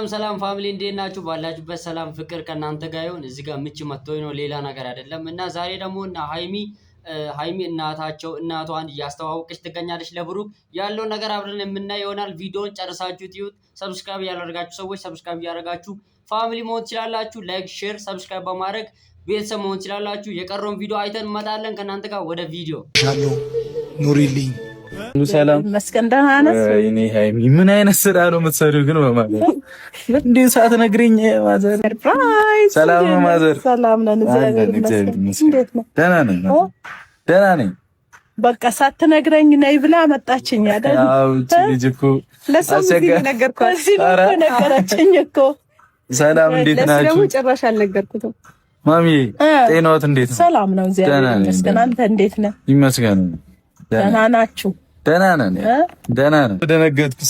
ሰላም ፋሚሊ እንዴት ናችሁ? ባላችሁበት ሰላም ፍቅር ከእናንተ ጋር ይሁን። እዚህ ጋር ምች መጥቶኝ ነው ሌላ ነገር አይደለም። እና ዛሬ ደግሞ እና ሃይሚ እናቷን እያስተዋወቀች ትገኛለች ለብሩክ። ያለውን ነገር አብረን የምናይ ይሆናል። ቪዲዮውን ጨርሳችሁ ትዩት። ሰብስክራይብ ያላደረጋችሁ ሰዎች ሰብስክራይብ እያደረጋችሁ ፋሚሊ መሆን ትችላላችሁ። ላይክ፣ ሼር፣ ሰብስክራይብ በማድረግ ቤተሰብ መሆን ትችላላችሁ። የቀረውን ቪዲዮ አይተን እንመጣለን ከእናንተ ጋር ወደ ቪዲዮ። ኑሪልኝ ሰላም መስከን ደህና ነህ? እኔ ሃይሚ ምን አይነት ስራ ነው የምትሰሪው ግን? በማለት እንዴ ሰዓት ነግሪኝ። ማዘር ሰርፕራይዝ። ሰላም ነው ማዘር? ሰላም ነን። ደህና ነኝ። በቃ ሳትነግረኝ ነይ ብላ መጣችኝ አይደል? አዎ ልጅ እኮ ነገረችኝ እኮ። ሰላም እንዴት ናችሁ? ደግሞ ጭራሽ አልነገርኩትም። ማሚ ጤናዎት እንዴት ነው? ሰላም ነው እግዚአብሔር ይመስገን። አንተ እንዴት ነህ? ይመስገን። ደህና ናችሁ? ደህና ነን። ደነገጥኩ።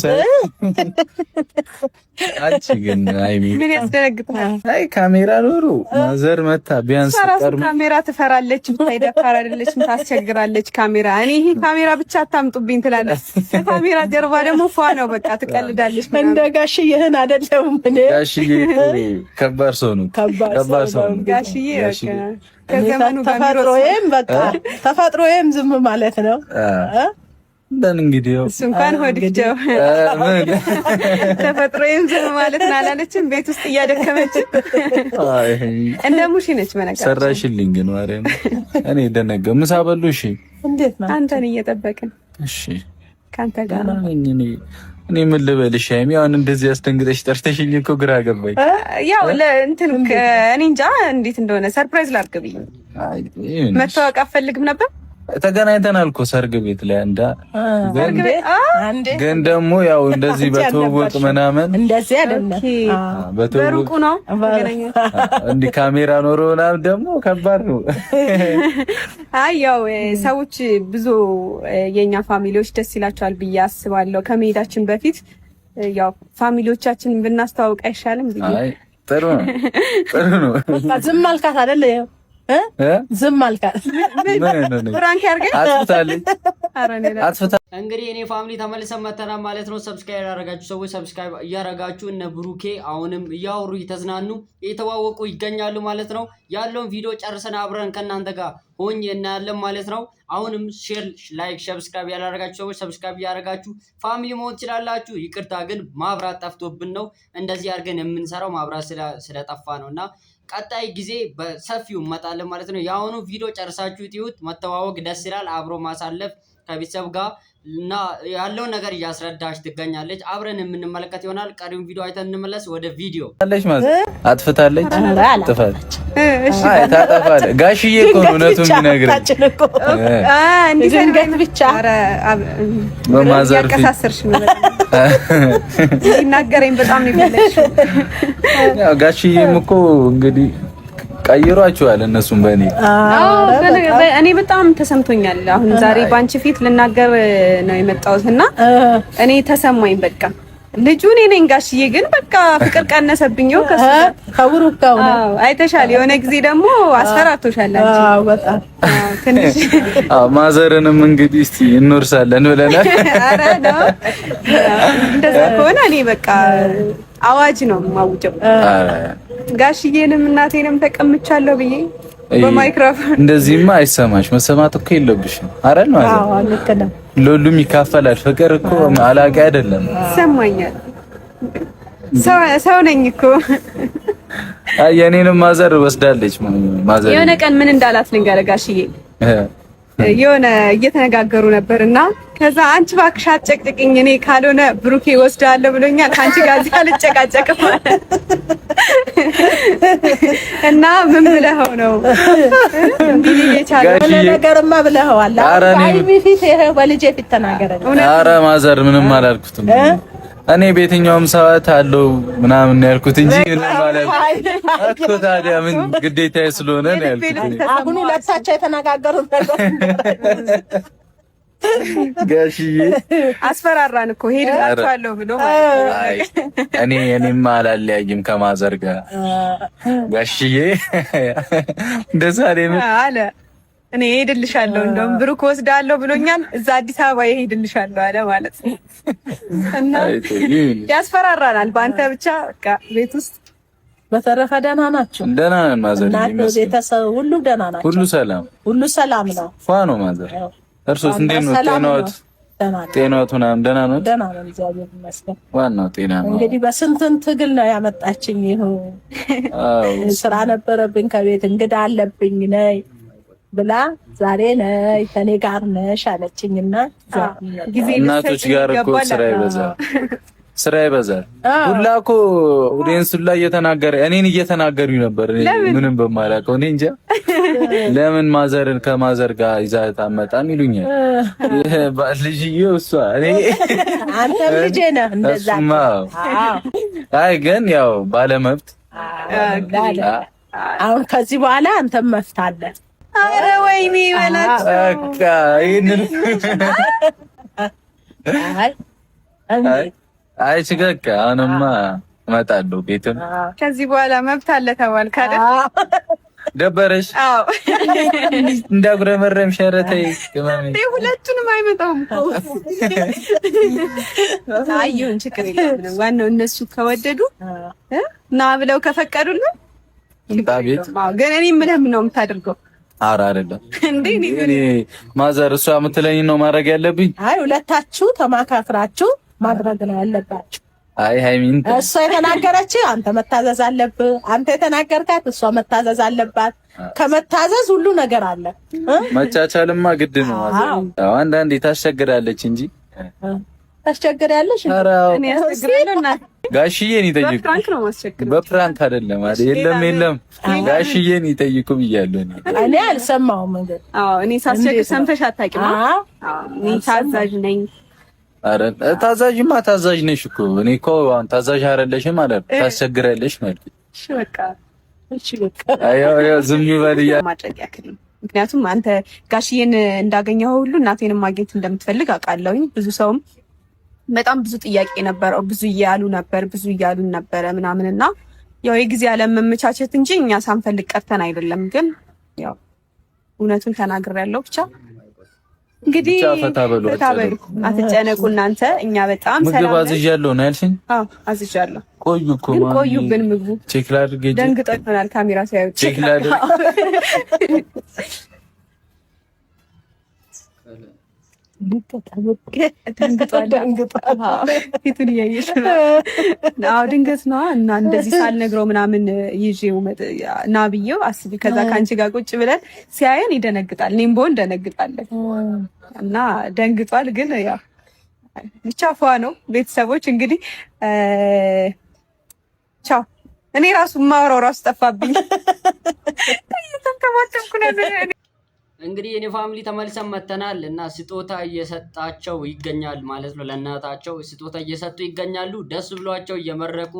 አንቺ ግን ሃይሚ ምን ያስደነግጣል? አይ ካሜራ ኖሮ ማዘር መታ ቢያንስ ቀርም ካሜራ ትፈራለች፣ ብታይደፋር አይደለች፣ ታስቸግራለች ካሜራ። እኔ ይሄ ካሜራ ብቻ አታምጡብኝ ትላለች። ካሜራ ጀርባ ደግሞ ፏ ነው በቃ ትቀልዳለች። እንደ ጋሽዬህን አይደለም እኔ ጋሽዬ ከባድ ሰው ነው። ከባድ ሰው ነው ጋሽዬ በቃ ከዘመኑ ተፈጥሮዬም በቃ ተፈጥሮዬም ዝም ማለት ነው። እንግዲህ እሱ እንኳን ሆድቸው ተፈጥሮዬም ዝም ማለት ነው አላለችም። ቤት ውስጥ እያደከመች እንደ ሙሺ ነች። መነገር ሰራሽልኝ ግን ማርያም እኔ ደነገው። ምሳ በሉ? እሺ እንዴት ነው? አንተን እየጠበቅን። እሺ ካንተ ጋር እኔ ምን ልበልሽ ሃይሚ፣ አሁን እንደዚህ አስደንግጠሽ ጠርተሽኝ እኮ ግራ ገባኝ። ያው ለእንትን እኔ እንጃ እንዴት እንደሆነ ሰርፕራይዝ ላድርግብኝ። መታወቅ አፈልግም ነበር። ተገናኝተናል እኮ ሰርግ ቤት ላይ ግን ደግሞ ያው እንደዚህ በተወወቅ ምናምን እንደዚህ አይደለም። በሩቁ ነው እንዲህ ካሜራ ኖሮ ምናምን ደግሞ ከባድ ነው። አይ ያው ሰዎች ብዙ የኛ ፋሚሊዎች ደስ ይላቸዋል ብዬ አስባለሁ። ከመሄዳችን በፊት ያው ፋሚሊዎቻችንን ብናስተዋውቅ አይሻልም ብዬ። አይ ጥሩ ነው። ዝም አልካት አይደል? ዝም አልካት። ፍራንክ ያርገኝ አጥፍታ። እንግዲህ እኔ ፋሚሊ ተመልሰን መተናል ማለት ነው። ሰብስክራይብ ያደረጋችሁ ሰዎች ሰብስክራይብ እያደረጋችሁ እነ ብሩኬ አሁንም እያወሩ እየተዝናኑ እየተዋወቁ ይገኛሉ ማለት ነው። ያለውን ቪዲዮ ጨርሰን አብረን ከእናንተ ጋር ሆኜ እናያለን ማለት ነው። አሁንም ሼር፣ ላይክ፣ ሰብስክራይብ ያላደረጋችሁ ሰዎች ሰብስክራይብ እያደረጋችሁ ፋሚሊ መሆን ትችላላችሁ። ይቅርታ ግን ማብራት ጠፍቶብን ነው እንደዚህ አድርገን የምንሰራው፣ ማብራት ስለጠፋ ነውና ቀጣይ ጊዜ በሰፊው እንመጣለን ማለት ነው። የአሁኑ ቪዲዮ ጨርሳችሁ ትዩት። መተዋወቅ ደስ ይላል። አብሮ ማሳለፍ ከቤተሰብ ጋር እና ያለውን ነገር እያስረዳች ትገኛለች። አብረን የምንመለከት ይሆናል። ቀሪውን ቪዲዮ አይተን እንመለስ ወደ ቪዲዮ። አጥፍታለች። ታጠፋለች። ጋሽዬ እኮ ነው እውነቱን የሚነግረኝ። እንዲህ ብቻ በማዘር ያቀሳሰርሽ ነው ይናገረኝ። በጣም ነው የሚለሽው። ያው ጋሽዬም እኮ እንግዲህ ቀይሯቸዋል እነሱም በእኔ። እኔ በጣም ተሰምቶኛል። አሁን ዛሬ ባንቺ ፊት ልናገር ነው የመጣሁትና እኔ ተሰማኝ። በቃ ልጁ እኔ ነኝ። ጋሽዬ ግን በቃ ፍቅር ቀነሰብኝ። ከብሩክ ጋር ነው አይተሻል። የሆነ ጊዜ ደግሞ አስፈራቶሻል አንቺ። አዎ በጣም ትንሽ ማዘርንም እንግዲህ እስቲ እንወርሳለን ብለናል። ኧረ ነው እንደዛ ከሆነ እኔ በቃ አዋጅ ነው የማውጀው። ጋሽዬንም እናቴንም ተቀምቻለሁ ብዬ በማይክሮፎን። እንደዚህማ አይሰማሽ። መሰማት እኮ የለብሽም አይደል? ማለት አዎ ልክ ነው። ለሁሉም ይካፈላል። ፍቅር እኮ አላቂ አይደለም። ይሰማኛል። ሰው ነኝ እኮ። አይ የኔንም ማዘር ወስዳለች። ማዘር የሆነ ቀን ምን እንዳላት ልንገርህ ጋሽዬ። የሆነ እየተነጋገሩ ነበርና ከዛ አንቺ እባክሽ አትጨቅጭቅኝ፣ እኔ ካልሆነ ብሩኬ ወስዳለሁ ብሎኛል፣ ካንቺ ጋር እዚህ አልጨቃጨቅም እና ምን ብለኸው ነው እንግዲህ የቻለው ነገርማ ብለኸዋል። አይ ፊት ይሄ በልጄ ፊት ተናገረኝ። ኧረ ማዘር ምንም አላልኩትም። እኔ በየትኛውም ሰዓት አለው ምናምን ያልኩት እንጂ ምንም ማለት እኮ ታዲያ ምን ግዴታዬ ስለሆነ ነው ያልኩት። አሁን ሁለታቸው የተነጋገሩት ነገር ጋሽዬ አስፈራራን እኮ ሄድላችኋለሁ ብሎ ማለት ነው። እኔማ አላለያይም ከማዘር ጋር ጋሽዬ እንደዛ አለ። እኔ ሄድልሻለሁ እንደውም ብሩክ ወስዳለሁ ብሎኛል። እዛ አዲስ አበባ ሄድልሻለሁ አለ ማለት ነው። እና ያስፈራራናል በአንተ ብቻ በቃ ቤት ውስጥ። በተረፈ ደህና ናቸው? ደህና ነን ማዘር። ቤተሰብ ሁሉ ደህና ናቸው? ሁሉ ሰላም ነው። ፏ ነው ማዘር። እርሶስ እንዴት ነው? ጤናዎት ምናምን ደህና ነው? ደህና ነው እግዚአብሔር ይመስገን። ዋናው ጤና ነው። እንግዲህ በስንትን ትግል ነው ያመጣችኝ። ይሁን ስራ ነበረብኝ ከቤት እንግዳ አለብኝ ነይ ብላ ዛሬ ነይ ከኔ ጋር ነሽ አለችኝና እናቶች ጋር እኮ ስራ ይበዛል። ሁላ እኮ ኦዲየንስ ሁላ እየተናገረ እኔን እየተናገሩኝ ነበር። ምንም በማላውቀው እኔ እንጃ ለምን ማዘርን ከማዘር ጋር ይዛት አመጣም ይሉኛል። ልጅዬው እሷ እኔ አንተ ልጅ ነህ እንደዛ። አይ ግን ያው ባለመብት አሁን ከዚህ በኋላ አንተም መፍት አለ። ኧረ ወይኔ በላት በቃ ይሄንን አይ ችግር አሁንማ እመጣለሁ ቤትም ከዚህ በኋላ መብት አለ ተባልክ አይደል? ደበረሽ? አዎ እንዳጉረመረም ሸረተይ ከማሚ ሁለቱንም አይመጣም እኮ አይሁን ችግር የለም። ዋናው እነሱ ከወደዱ ና ብለው ከፈቀዱልን ቤት ግን እኔ ምንም ነው የምታደርገው? ኧረ አይደለም እንዴ እኔ ማዘር እሷ የምትለኝ ነው ማድረግ ያለብኝ። አይ ሁለታችሁ ተማካክራችሁ ማድረግ ነው ያለባችሁ። አይ ሃይሚን እሷ የተናገረች አንተ መታዘዝ አለብህ፣ አንተ የተናገርካት እሷ መታዘዝ አለባት። ከመታዘዝ ሁሉ ነገር አለ። መቻቻልማ ግድ ነው ማለት ነው። አንዳንዴ ታስቸግራለች እንጂ ታስቸግራለች። እኔ አስቸግራለሁ እና ጋሽዬን ይጠይቁ። በፕራንክ አይደለም አይደል? የለም ጋሽዬን ይጠይቁ ብያለሁ። እኔ አልሰማሁም እንግዲህ። አዎ እኔ ሳስቸግር ሰምተሽ አታውቂም? እኔ ታዛዥ ነኝ። አረ ታዛዥማ ታዛዥ ነሽ እኮ። እኔ እኮ አሁን ታዛዥ አይደለሽም ማለት ታስቸግራለሽ ማለት። እሺ በቃ አዮ ዝም ይበልያ ማድረግ ያክል። ምክንያቱም አንተ ጋሽዬን እንዳገኘው ሁሉ እናቴንም ማግኘት እንደምትፈልግ አውቃለሁኝ። ብዙ ሰውም በጣም ብዙ ጥያቄ ነበረው፣ ብዙ እያሉን ነበረ ምናምንና ያው የጊዜ አለመመቻቸት እንጂ እኛ ሳንፈልግ ቀርተን አይደለም። ግን ያው እውነቱን ተናግሬያለሁ ብቻ እንግዲህ ፈታ በሉ አትጨነቁ እናንተ። እኛ በጣም ሰላም ምግብ አዝዣለሁ ነው ያልሽኝ? አዎ አዝዣለሁ። ቆዩ እኮ ማለት ቆዩብን። ምግቡ ቼክ ላድርግ። ደንግጠናል። ካሜራ ሲያዩ ቼክ ላድርግ። ደንግጧል። ፊቱን እያየሽ ነው። አዎ ድንገት ነው እና እንደዚህ ሳልነግረው ምናምን ይዤው ና ብዬው አስቢ። ከዛ ከአንቺ ጋር ቁጭ ብለን ሲያየን ይደነግጣል። እኔም በሆን ደነግጣለን እና ደንግጧል። ግን ያው ብቻ ፏ ነው። ቤተሰቦች እንግዲህ ቻው። እኔ ራሱ ማውራው ራሱ ጠፋብኝ። ተንከባከብኩ ነበር። እንግዲህ የኔ ፋሚሊ ተመልሰን መተናል እና ስጦታ እየሰጣቸው ይገኛል ማለት ነው። ለእናታቸው ስጦታ እየሰጡ ይገኛሉ። ደስ ብሏቸው እየመረቁ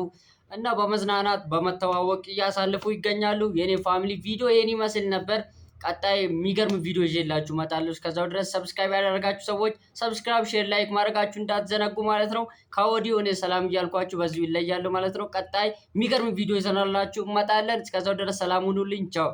እና በመዝናናት በመተዋወቅ እያሳልፉ ይገኛሉ። የኔ ፋሚሊ ቪዲዮ ይሄን ይመስል ነበር። ቀጣይ የሚገርም ቪዲዮ ይዤላችሁ እመጣለሁ። እስከዛው ድረስ ሰብስክራይብ ያደረጋችሁ ሰዎች ሰብስክራይብ፣ ሼር፣ ላይክ ማድረጋችሁ እንዳትዘነጉ ማለት ነው። ከወዲሁ እኔ ሰላም እያልኳችሁ በዚሁ ይለያሉ ማለት ነው። ቀጣይ የሚገርም ቪዲዮ ይዘናላችሁ እመጣለን። እስከዛው ድረስ ሰላም ሁኑልኝ። ቻው።